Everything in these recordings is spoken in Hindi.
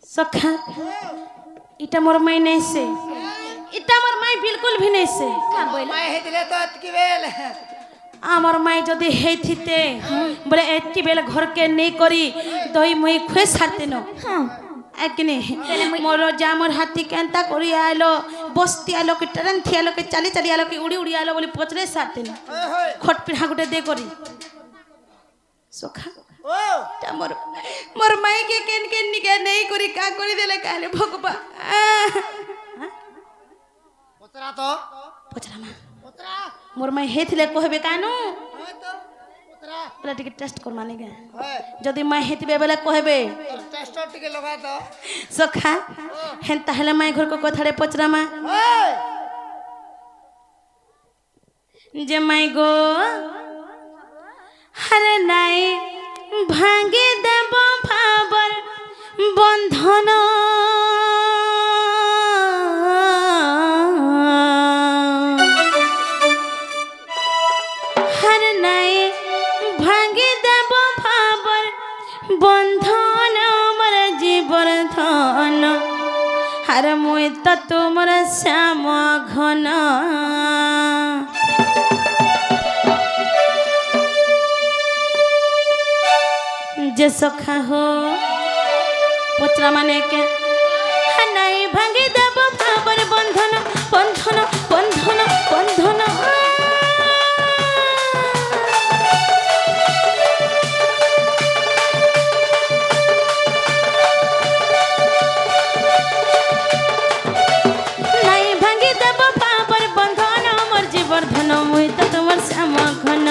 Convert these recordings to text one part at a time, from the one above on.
सखा इटा मोर माई नहीं से इटा मोर माई बिल्कुल भी नहीं से का बोले माई हेतिले तो अतकी बेल आमर माई जदि हेथिते बोले एतकी बेल घर के नहीं करी दही मुई खुए सारते न एकने मोर जामर हाथी केनता करी आलो बस्ती आलो के ट्रेन थी आलो के चली चली आलो के उड़ी उड़ी आलो बोली पचरे सारते न खट पिढ़ा गुटे दे करी सखा ओ ता मोर माई के केन निके नहीं करी का करी देले काले भगवा पचरा तो पचरा मा पचरा मोर माई हेथिले कहबे कानु होय तो पचरा बोला टिके टेस्ट कर माने गे होय जदि माई हेतिबे बेले कहबे टेस्टर टिके लगा तो सखा हेंता हेले माई घर को कथारे पचरा मा होय जे माई गो हरे नाई भांगे देव भाबर बंधन हरे नाई भांगे देव भाबर बंधन मोर जीवर धन हर मुई तो तुमर श्याम घन जे सखा हो पचरा माने के नहीं भांगे देव भाबर बंधन बंधन बंधन बंधन नहीं भांगे देव भाबर बंधन मोर जीवर धन मुई तो तुमर श्याम घन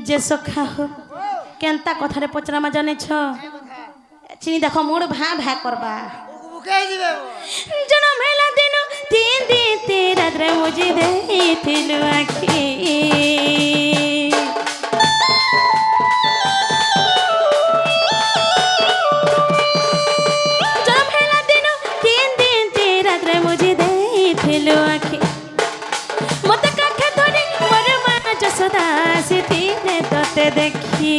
जे सखा हो केनता कथारे पचरा मा जाने छ चिनी देखो मोड़ भा भा करबा बुके जिबे जनम हेला दिन तीन दिन तेरा रे मुझे देथिलु आखी जनम हेला दिन तीन दिन तेरा रे मुझे देथिलु आखी मत काखे धरी मोर मा जसदा सिथि तोते देखी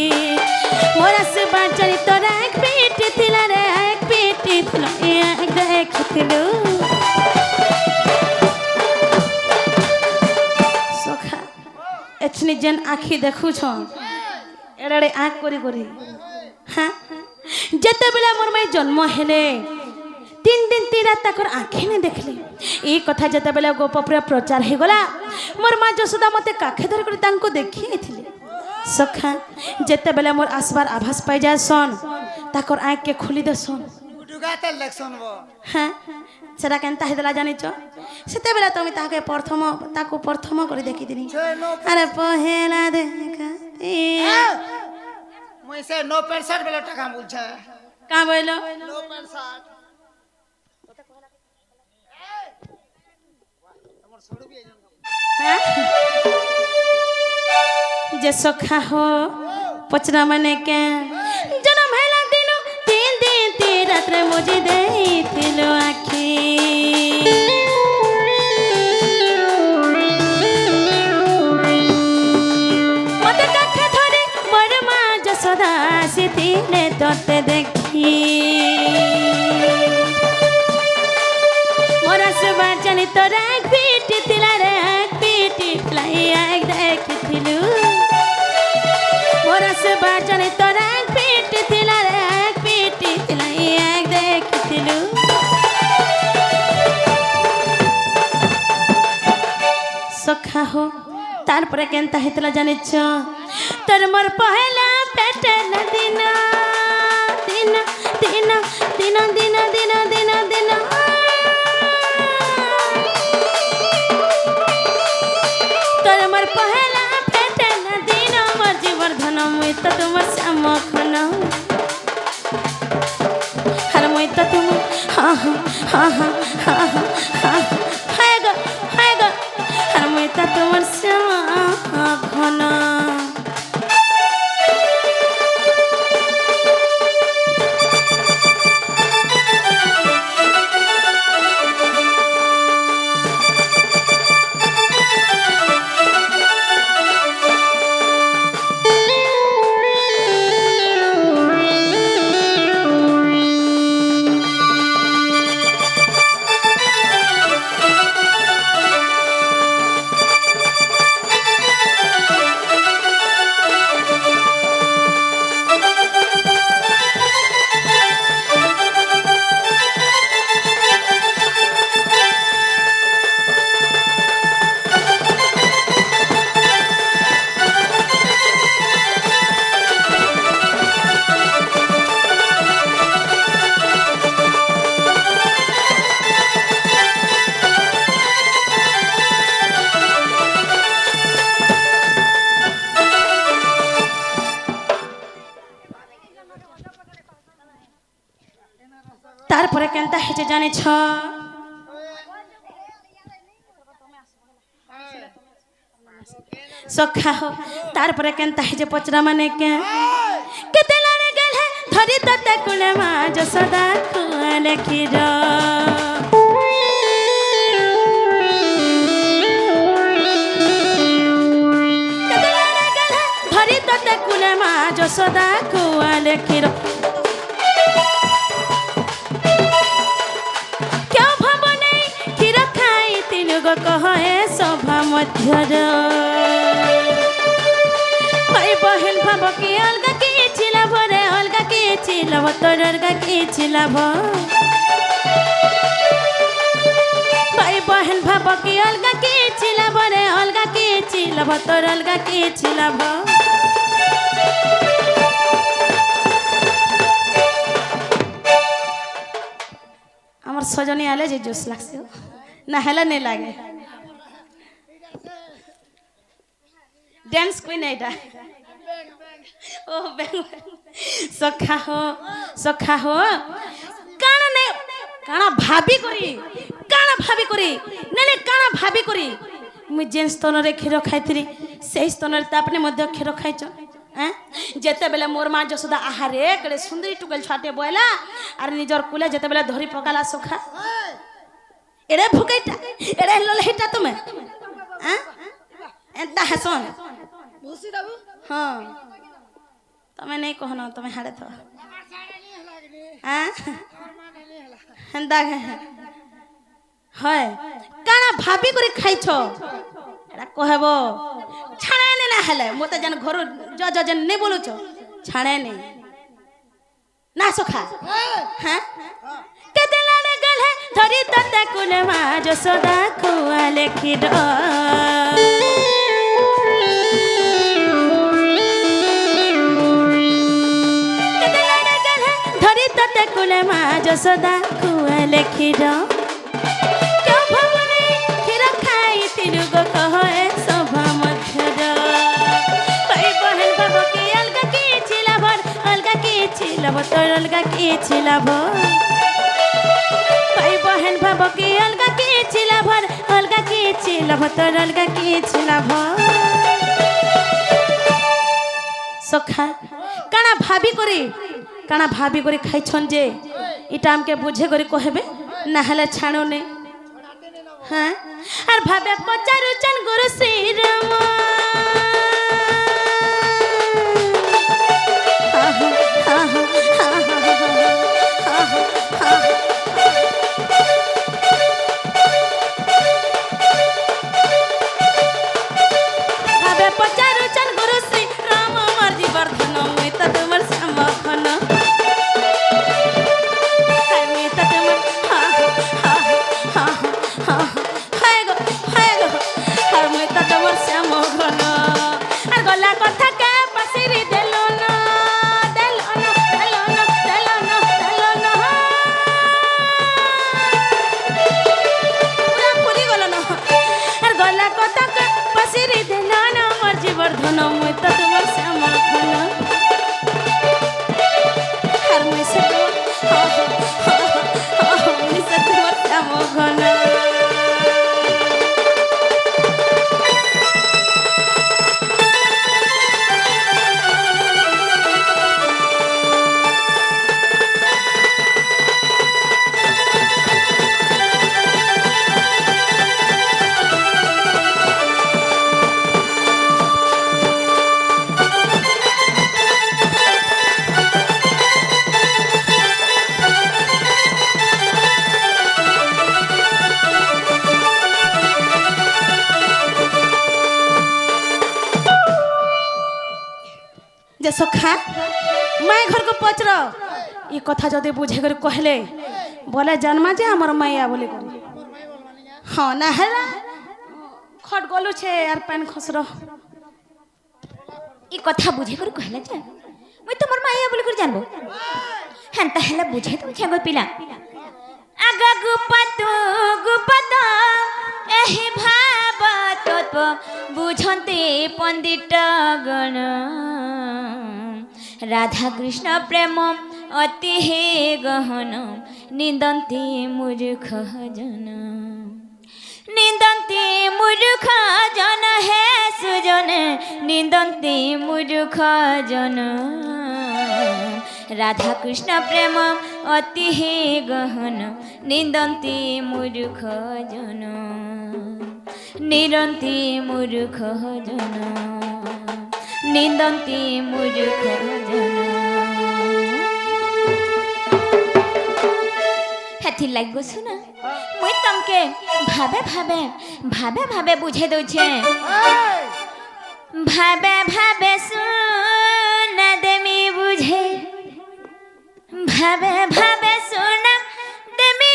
मोरा से बाचरी तोरा एक बेटी थिला रे एक बेटी थिलो एक देखिथिलु सखा एछनी जेन आखी देखु छ एड़े आँख करी करी हां जते बेला मोर माई जन्म हेले तीन दिन तीन रात तक आँखी नहीं देखली ये कथा जते बेला गोपपुरा प्रचार हो गला मोर माँ जसोदा मते काखे धर कर देखी सखा जेते बेला मोर आसबार आभास पाई जाए सन ताकर आँख के खुली दे सन गुडुगाते इलेक्शन बो हां सेटा केनता हेदला जानि छ सेते बेला तमी ताके प्रथम करी देखि दिनी अरे पहेला देखा मुई से 9% बेला टाका बुझा का बोलो 9% जे सखा हो पचरा माने के जनम हेला दिन तीन दिन तीन रात रे मुझे देथिलो आखी मत काखे धरे मोर मा जसोदा सिथिले तोते देखी मोरा से बाचनी तोरा एक बेटी थिला रे एक बेटी थिला एक देखिथिलु मोरा से बाचनी तोरा एक बेटी थिला रे एक बेटी थिला एक देखिथिलु सखा हो तार पर केनता हेतला जानि छ तोर मोर पहला पेटल दिन दिन दिन दिन दिन दिन दिन दिन বর্ধন মুই তো তোমার শ্যামখন আর মুই তো তোমার হা হা হা হা হা হা হায় গো আর মুই তো তোমার শ্যামখন তারপরে কেনটা হেঁটে জানিছ সখা হো তারপরে কেনটা হেঁটে পচরা মানে কে কেতে লড়ে গেলে ধরি তোতে কুলে মা যশোদা কুয়ালে ক্ষীর কেতে লড়ে গেলে ধরি তোতে কুলে মা যশোদা কুয়ালে ক্ষীর কহে সভা মধ্যর ভাই বহেন ভাব কি অলগা কি ছিলাভ রে অলগা কি ছিলাভ তোর অলগা কি ছিলাভ ভাই বহেন ভাব কি অলগা কি ছিলাভ রে অলগা কি ছিলাভ তোর অলগা কি ছিলাভ আমার সজনী আলে যে জোশ লাগছে না হেলা नहीं लागे डांस क्वीन एटा ओ सखा हो काना ने काना भाभी करी ने काना भाभी करी मु जेन स्तन रे क्षीर खाइथि सेही स्तन रे तापने मध्य क्षीर खाइछ हैं जेते बेले मोर मां जसोदा आहारे कड़े सुंदरी टुकल छाटे बोला आर निजर कुले जेते बेले धरी पकाला सखा एड़े भुकैटा एड़े ललहिटा तुम्हें हैं एंता हसन भूसी दाबू हां तुम्हें नहीं कहना तुम्हें हाड़े तो हैं हेंदा है काना भाभी करी खाइछो एड़ा कहबो छाणे ने ना हेले मोते जन घर ज जन नहीं बोलुछो छाणे ने ना सखा हैं केते लाने गल है धरी तते कुले मा जसोदा कुआले क्षीर केते लाने गल है धरी तते कुले मा जसोदा कुआले क्षीर क्यों भवने क्षीर खाई तिरु गो कहे सभा मध्यर भाई बहन बाबा की अलगा की छिलाभ तोर अलगा की छिलाभ भाई बहन भाव की अलगा की छिलाभ अलगा की छिलाभ तोर अलगा की छिलाभ सखा काना भाभी करी खाइछन जे इटा हमके बुझे करी कहबे ना हले छाणो ने हां आर भाबे पचारु चन गुरु श्री राम भाबे पचारु चन गुरु श्री राम मर्जी वर्धन मुई त तुमर श्यामखन मुई त तुमर हाय गो मुई त तुमर যে সখা মাই ঘরকে পচর ই কথা যদি বুঝে করে কহলে বলে জন্মা যে আমার মাইয়া বলে করে হ্যাঁ না হেলা খট গলুছে আর পান খসর ই কথা বুঝে করে কহিলা যে মুই তোমার মাইয়া বলি করে জানবো হ্যাঁ তাহলে বুঝে তুমি খেগো পিলা আগা গুপত এহি ভাব তত্ত্ব বুঝন্তে পণ্ডিত গণ রাধা কৃষ্ণ প্রেম অতি হে গহন নিন্দন্তে মূর্খ জন নিন্দন্তে মূর্খ জন হে সুজন নিন্দন্তে মূর্খ জন রাধা কৃষ্ণ প্রেম অতি হে গহন নিন্দন্তে মূর্খ জন নিরন্তে মূর্খ জন নিন্দন্তে মূর্খ জন হেথির লাগবো শুনা মুই তমকে ভাবে ভাবে ভাবে ভাবে বুঝে দউছে ভাবে ভাবে শুনা দেমি বুঝে ভাবে ভাবে শুনা দেমি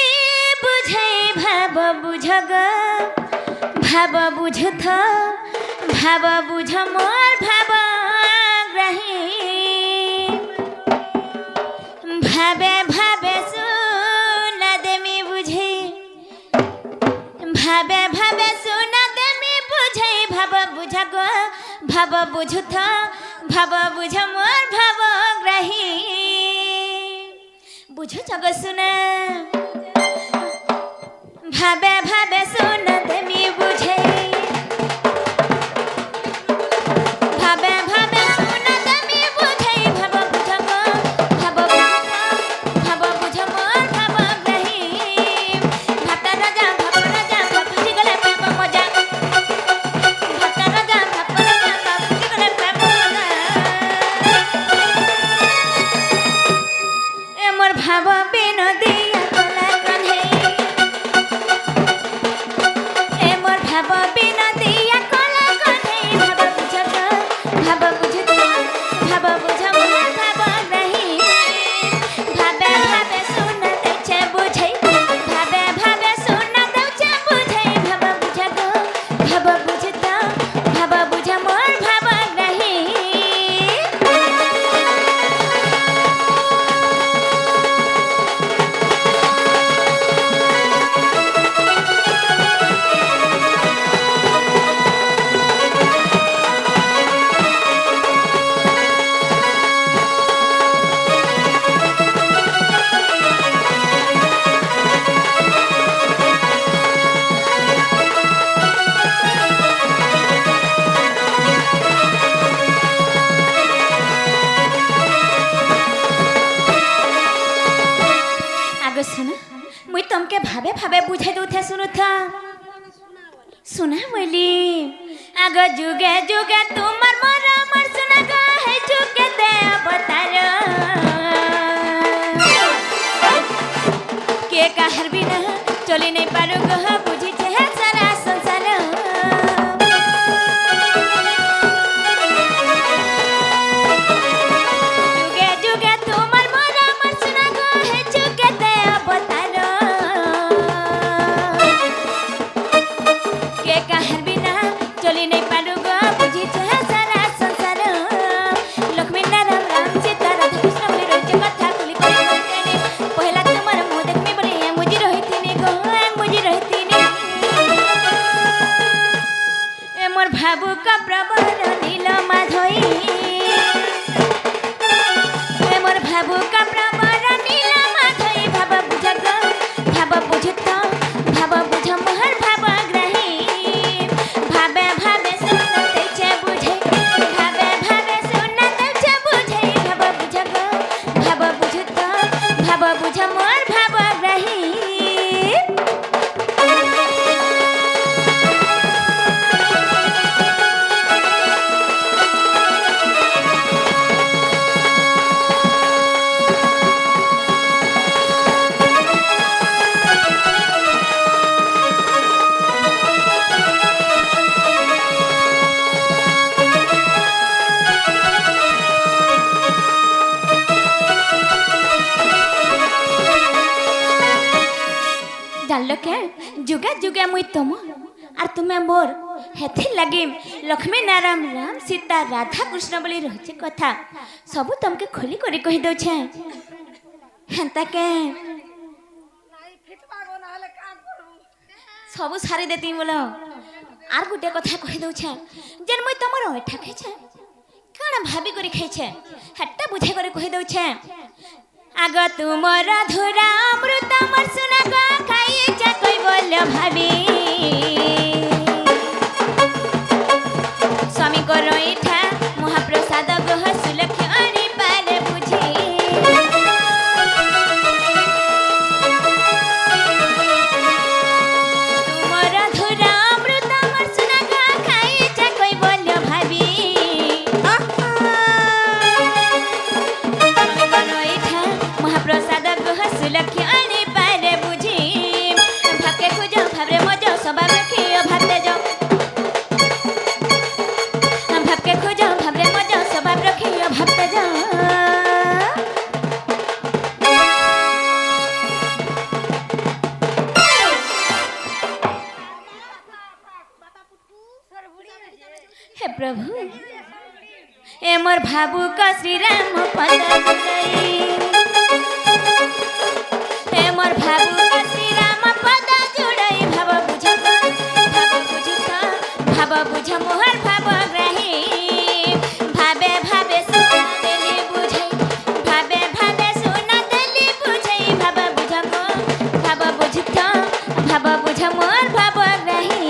বুঝে ভাব বুঝগ ভাব বুঝথ ভাব বুঝ মোর ভাব গ্রহী ভাবে ভাবে শুনা দেমি বুঝে ভাবে ভাবে শুনা দেমি বুঝে ভাব বুঝগ ভাব বুঝথ ভাব বুঝ মোর ভাব গ্রহী বুঝ জগ শুনা ভাবে ভাবে শুনা দেমি বুঝে ভাবে ভাবে শুনা দেমি বুঝে ভাব বুঝগ ভাব ভাব বুঝ মোর ভাব গ্রহী ভাতা রাজা ভাপুজি গলে প্রেম মজা ভাতা রাজা ভাপুজি গলে প্রেম মজা এ মোর ভাব বিনোদিয়া কলা কান্ধে এ মোর ভাব বিনোদিয়া কলা কান্ধে ভাব বুঝগ ভাব বুঝত ভাব বুঝ মোর ভাব গ্রহী ভাবে ভাবে শুনা দেছে বুঝে ভাবে ভাবে শুনা দেছে বুঝে ভাব বুঝগ ভাব বুঝত ভাব বুঝ মোর ভাব গ্রহী आगे सुना मुई तुमके भावे भावे बुझे दूथे सुनुथा सुना बोली आग जुगे जुगे तुमर मोर मोर सुना गा है जुगे दे अवतार के कहर बिना चली नहीं पारो गह बुझी है सारा संसार जुगे जुगे तुमर मोर मोर सुना गा है जुगे दे अवतार के कहर बिना चली नहीं पारो गह बुझी है सारा संसार लक्ष्मी नारायण राम सीता राधा कृष्ण बोले रोज कथा खुली पड़े बोलते पहला तुम्हारा मुंह देख में बोले मुझे रहती ने गो मुझे रहती ने ए मोर भाबू का प्रबर नील माधोई ए मोर भाबू का प्रबर नील माधोई भाब बुझग भाब बुझत भाब बुझ मोहर भाब ग्रही भाबे भाबे सुनते छे बुझे भाबे भाबे सुनते छे बुझे भाब बुझग भाब बुझत भाब बुझ मोर भाब ग्रही जुगे जुगे मुई तुम और तुम्हें मोर हेथि लगे लक्ष्मी नारायण राम सीता राधा कृष्ण बोली रही कथा सबू तुमके खोली करी कही दौ छे हेंता के सबू सारी देती बोलो आर गुटे कथा कही दौ छे जेन मुई तुमर ओठा खाइछे काना भाभी करी खाइछे हेटा बुझे करी कही दौ छे आग तुमर धुरा अमृत मोर सुना गा खाई जा कोई बोल भाभी स्वामी को रोइठा महाप्रसाद गह सुलक्ष अरि पारे बुझी तुमर धुरा अमृत मोर सुना गा खाई जा कोई बोल भाभी स्वामी को रोइठा महाप्रसाद गह सुलक्ष अरि पारे बुझी भाके खुजो भाबरे मजो सभा रखियो भाते जो भाबके खुजो भाबरे मजो सभा रखियो भाते जो हे प्रभु ए मोर भाबू का श्री राम पद जुड़ई हे मोर भाबू का श्री राम पद जुड़ई भाव बुझ मोहर भाव रही भाबे भाबे सुना देली बुझई भाबे भाबे सुना देली बुझई भाव बुझ मोहर भाव रही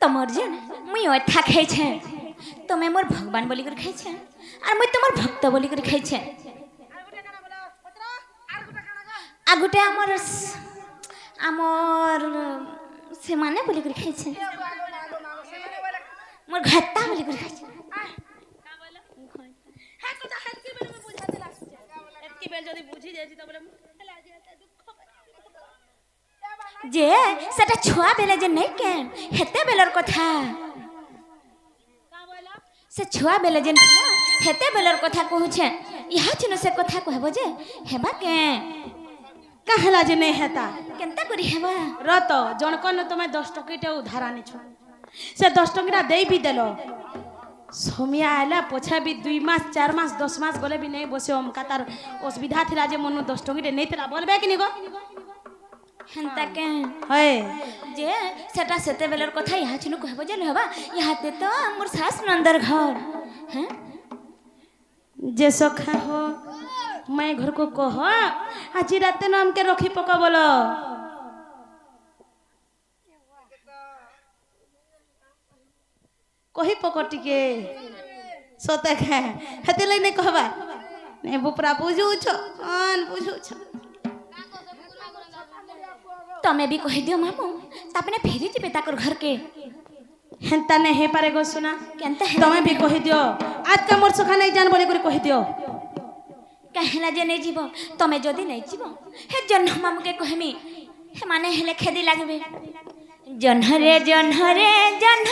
तमर जन मुई अठा खाई छे तमे मोर भगवान बोली कर खाई छे और मुई तमर भक्त बोली कर खाई छे आगुटे हमर से माने बोली कर खाई छे मोर घत्ता बोली कर खाई छे जे सेटा छुआ बेले जे नहीं के हेते बेलर कथा से छुआ बेले जे ना हेते बेलर कथा कहू छे इहा छिनो से कथा कहबो जे हेबा के कहला जे नहीं हेता केनता करी हेबा रत जनकन तुम 10 टकीटा उधार आनी छ से 10 टकीटा दे भी देलो सोमिया आला पोछा भी 2 मास 4 मास 10 मास गले भी नहीं बसे हम का तार असुविधा थिला जे मनु 10 टकीटा नहीं थिला बोलबे कि निगो हेंता के है जे सेटा सेते बेलर कथा इहा छिनो कहबो जे हेबा इहाते तो मोर सास नंदर घर हैं जे सखा हो मैं घर को कह आज रात नाम के रखी पका बोलो कही पकटी के सते खा हेते लई नहीं कहबा नहीं बुपरा बुझू छ अन बुझू छ तमे भी कहि दियो मामू तापने फेरी जिबे ताकर घर के हेंता नहीं हे पारे गो सुना केनता है तमे भी कहि दियो आज का मोर सखा नहीं जान बोले कर कहि दियो कहला जे नहीं जीवो तमे जदी नहीं जीवो हे जन्ह मामू के कहमी हे माने हेले खेदी लागबे जन्ह रे जन्ह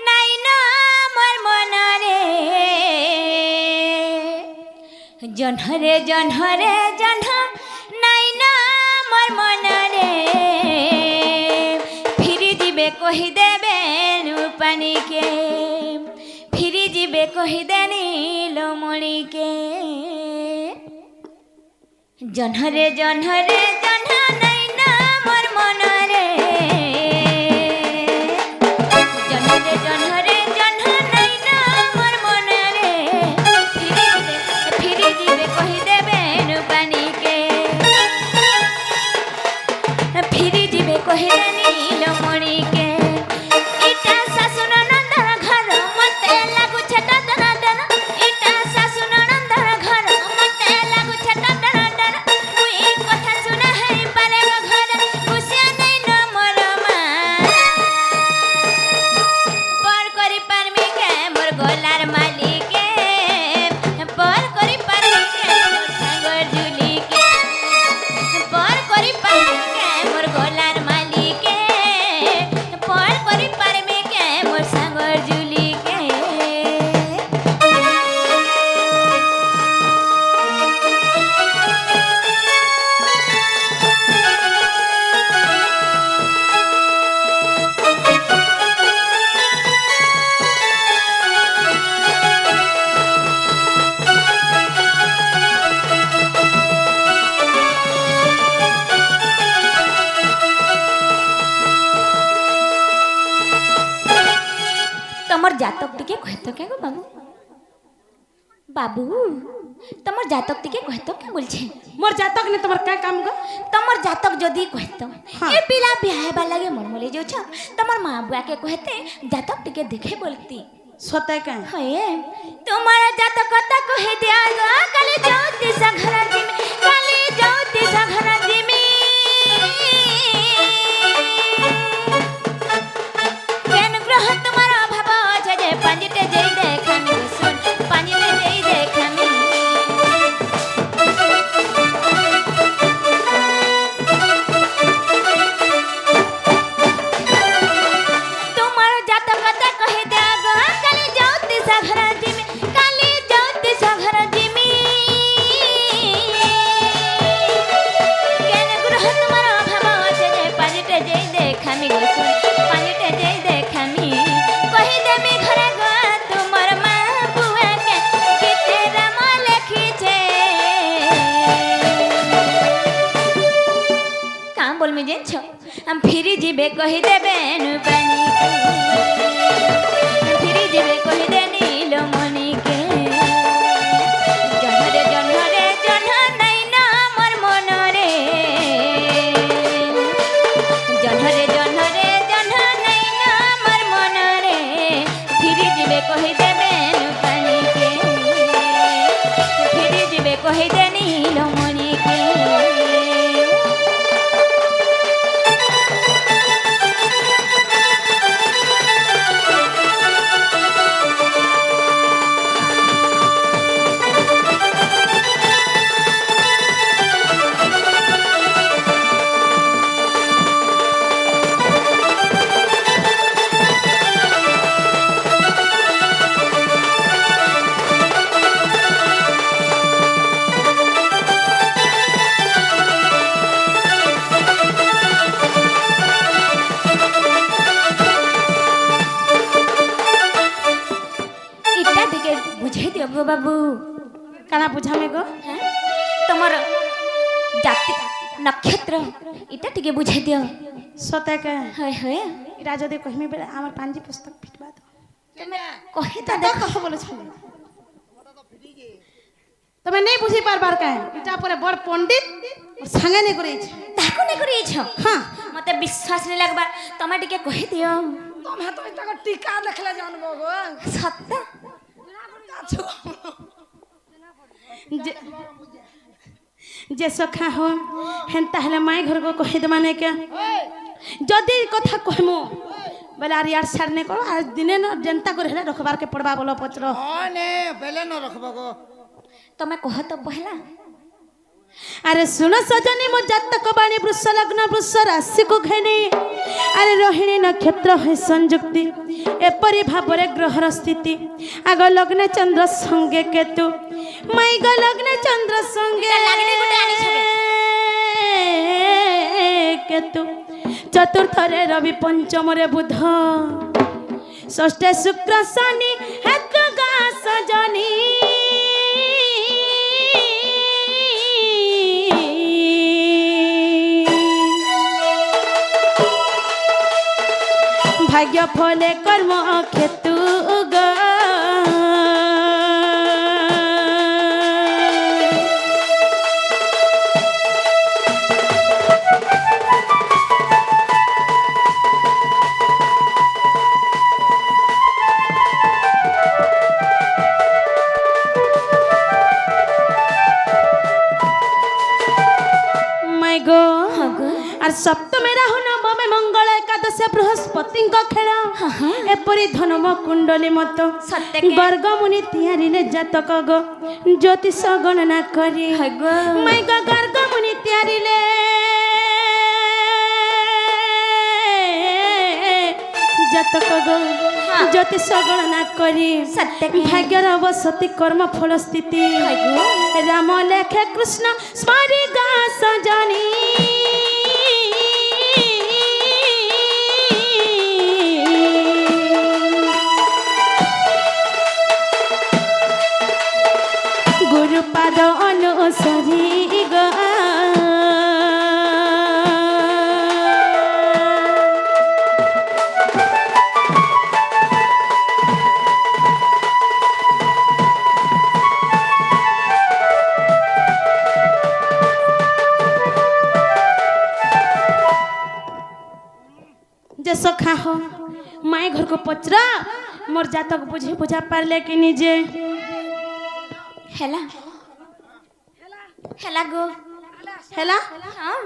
नाई ना मोर मन रे जन्ह रे जन्ह नाई ना मोर मन रे फिरी जीबे कहि देबे रूपानी के फिरी जीबे कहि देनी लोमणी के जन्ह रे जन्ह नाई ना मोर मन रे जन्ह रे नाई ना मोर मन रे फिरी जीबे कहि देबे रूपानी के फिरी जीबे कहि देनी लोमणी के इटा सासुन नंदर घर मते लागु छट জাতক টিকে কহতো কে গো বাবু বাবু তোমার জাতক টিকে কহতো কে বলছে मोर जातक ने तुम्हार क्या काम गो তোমার জাতক যদি কহতো हाँ। এ পিলা বিয়া হেবা লাগে মরমলে যাচ্ছ তোমার মা বুয়া কে কহতে জাতক টিকে দেখে বলতি सोते का হয়ে তোমার জাতক কথা কহে দিয়া গো কালি যাওতে সাঘরা দিমি কালি যাওতে সাঘরা দিমি কেন গ্রহ তোমার অভাব আছে যে পাঞ্জিতে যেই দেখামি শুন পাঞ্জিতে যেই দেখামি তোমার জাতক কথা কহে দিয়া গো কালি যাওতে সাঘরা দিমি কালি যাওতে সাঘরা দিমি কেন গ্রহ তোমার অভাব আছে যে পাঞ্জিতে যেই দেখামি গো শুন পাঞ্জিতে যেই দেখামি কহি দেমি ঘরে গো তোমার মা বুয়াকে গীতে রাম লেখিছে কাম বলমি জানছ हम फिरी जीवे कही देबे पानी फिरी जीवे कही दे नील मणि के जन्हरे जन्हरे जन्ह नहीं ना मोर मन रे जन्हरे जन्हरे जन्ह नहीं ना मोर मन रे फिरी जीवे कही देबे पानी के फिरी जीवे कही दे नील मणि के इटा दिके बुझे दियो गो बाबू काना बुझा में गो हैं तमर जाति नक्षत्र इटा दिके बुझे दियो सोते का हाय हाय इरा जदि कहमी बेला हमर पांजी पुस्तक फिटवा दो कहे ता ता देखो बोले छले তুমি नहीं बुझी पार बार का इटा परे बड़ पंडित और संगे नहीं करै छै ताको नै करिछ हां मते विश्वास नै लागबा तमा दिके कहे दियो तुम्हें तो इतना टीका देखले जानबो गो सत्ता जे जे सखा हो हेंता हले माई घर को कहि दे माने के जदी कथा कहमु बेला यार सार ने करो आज दिने न जनता कर हेले रखबार के पड़बा बोलो पचरो हाँ ने बेले न रखबो गो तमे कह तो पहला अरे सुनो सजनी मो जातक बाणी वृष लग्न वृष राशि को घेने अरे रोहिणी नक्षत्र है संयुक्ति एपरि भावरे ग्रहर स्थिति आग लग्न चंद्र संगे केतु माई ग लग्न चंद्र संगे लगने गुटे आनी केतु चतुर्थ रे रवि पंचम रे बुध षष्ठ शुक्र शनि एक गा सजनी भाग्य फले कर्म खेतु ग माय गो और सप्तमे राहु नवमे मंगल एकादश बृहस्पति खेल एपरी धनम कुंडली मत सत्य के। गर्ग मुनि तैयारी जातक गो ज्योतिष गणना करी माय गो गर्ग मुनि तैयारी जातक गो ज्योतिष गणना करी सत्य के। भाग्यर अवसति कर्म फल स्थिति राम लेखे कृष्ण स्मरी गा सजनी गुरुपाद अनुसरी गा যে সখা হো মাই ঘর को पचरा मोर जातक बुझे बुझा पारले कि निजे हेला हेला गो हेला हाँ